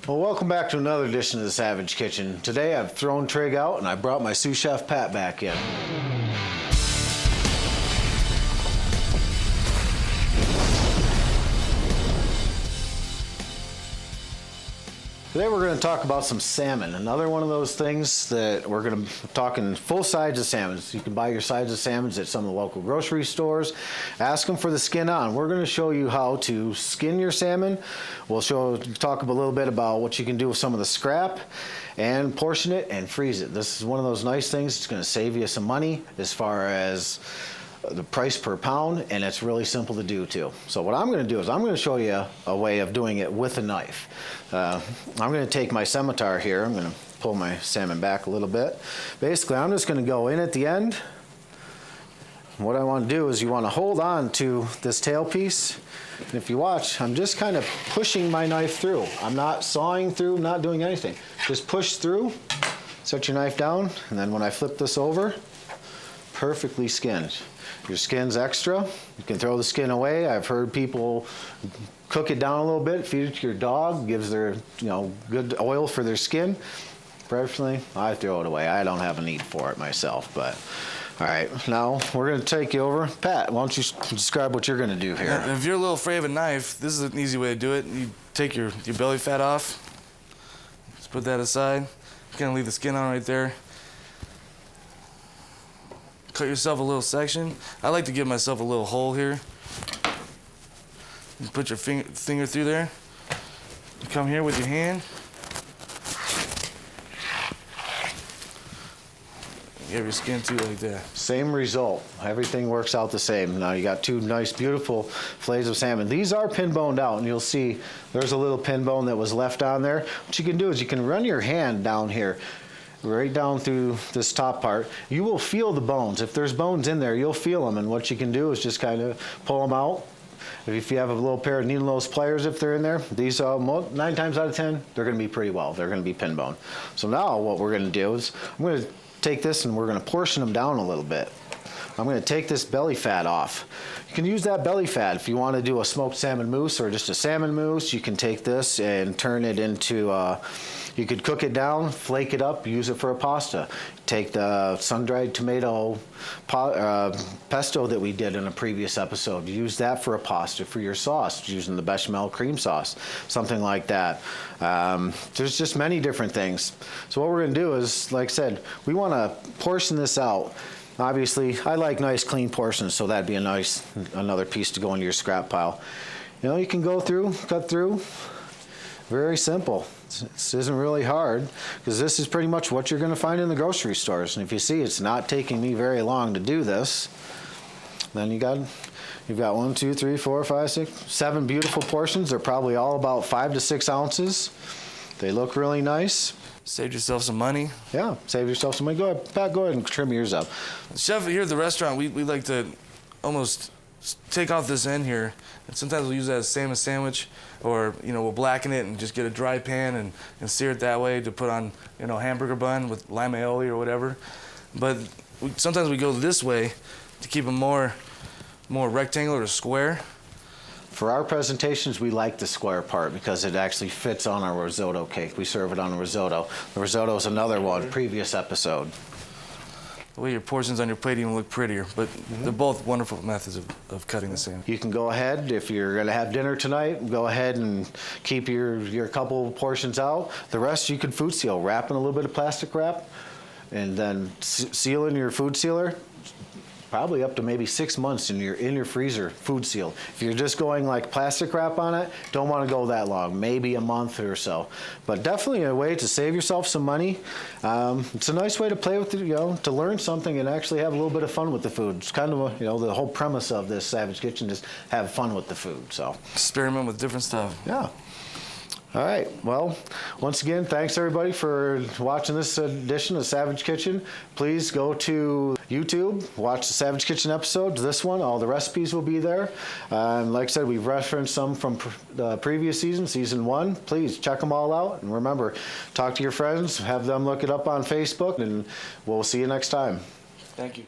Well, welcome back to another edition of the Savage Kitchen. Today I've thrown Trig out and I brought my sous chef Pat back in. Today we're going to talk about some salmon. Another one of those things that we're going to be talking full sides of salmons. You can buy your sides of salmons at some of the local grocery stores. Ask them for the skin on. We're going to show you how to skin your salmon. We'll talk a little bit about what you can do with some of the scrap and portion it and freeze it. This is one of those nice things. It's going to save you some money as far as the price per pound, and it's really simple to do too. So what I'm going to do is I'm going to show you a way of doing it with a knife. I'm going to take my scimitar here. I'm going to pull my salmon back a little bit. Basically, I'm just going to go in at the end. What I want to do is you want to hold on to this tail piece. And if you watch, I'm just kind of pushing my knife through. I'm not sawing through, not doing anything. Just push through, set your knife down, and then when I flip this over, perfectly skinned. Your skin's extra. You can throw the skin away. I've heard people cook it down a little bit, feed it to your dog, gives their, good oil for their skin. Personally, I throw it away. I don't have a need for it myself, but all right, now we're going to take you over. Pat, why don't you describe what you're going to do here? If you're a little afraid of a knife, this is an easy way to do it. You take your belly fat off. Just put that aside. You're going to leave the skin on right there. Cut yourself a little section. I like to give myself a little hole here. You put your finger through there. You come here with your hand. You have your skin too like that. Same result. Everything works out the same. Now you got two nice, beautiful fillets of salmon. These are pin boned out, and you'll see there's a little pin bone that was left on there. What you can do is you can run your hand down here, right down through this top part. You will feel the bones. If there's bones in there, you'll feel them, and what you can do is just kind of pull them out. If you have a little pair of needle nose pliers, if they're in there, these 9 times out of 10, they're going to be pretty well. They're going to be pin bone. So now what we're going to do is I'm going to take this and we're going to portion them down a little bit. I'm going to take this belly fat off. You can use that belly fat if you want to do a smoked salmon mousse or just a salmon mousse. You can take this and turn it into, you could cook it down, flake it up, use it for a pasta. Take the sun-dried tomato pesto that we did in a previous episode. Use that for a pasta, for your sauce, using the bechamel cream sauce, something like that. There's just many different things. So what we're going to do is, like I said, we want to portion this out. Obviously, I like nice clean portions, so that'd be another piece to go into your scrap pile. You can go through, cut through. Very simple. This isn't really hard, because this is pretty much what you're going to find in the grocery stores. And if you see, it's not taking me very long to do this. Then you've got 1, 2, 3, 4, 5, 6, 7 beautiful portions. They're probably all about 5 to 6 ounces. They look really nice. Saved yourself some money. Yeah, save yourself some money. Go ahead, Pat, go ahead and trim yours up. Chef, here at the restaurant, we like to almost take off this end here, and sometimes we'll use that as salmon sandwich, or we'll blacken it and just get a dry pan and sear it that way to put on hamburger bun with lime aioli or whatever. But sometimes we go this way to keep them more rectangular or square. For our presentations, we like the square part because it actually fits on our risotto cake. We serve it on a risotto. The risotto is another one, previous episode. The way your portions on your plate even look prettier, but they're both wonderful methods of cutting the salmon. You can go ahead, if you're going to have dinner tonight, go ahead and keep your couple portions out. The rest you can food seal, wrap in a little bit of plastic wrap, and then seal in your food sealer. Probably up to maybe 6 months in your freezer, food seal. If you're just going like plastic wrap on it, don't want to go that long, maybe a month or so. But definitely a way to save yourself some money. It's a nice way to play with to learn something and actually have a little bit of fun with the food. It's kind of the whole premise of this Savage Kitchen is have fun with the food. So experiment with different stuff. Yeah. All right, well, once again, thanks everybody for watching this edition of Savage Kitchen. Please go to YouTube, watch the Savage Kitchen episode, this one, all the recipes will be there. Like I said, we've referenced some from the previous season, season 1. Please check them all out, and remember, talk to your friends, have them look it up on Facebook, and we'll see you next time. Thank you.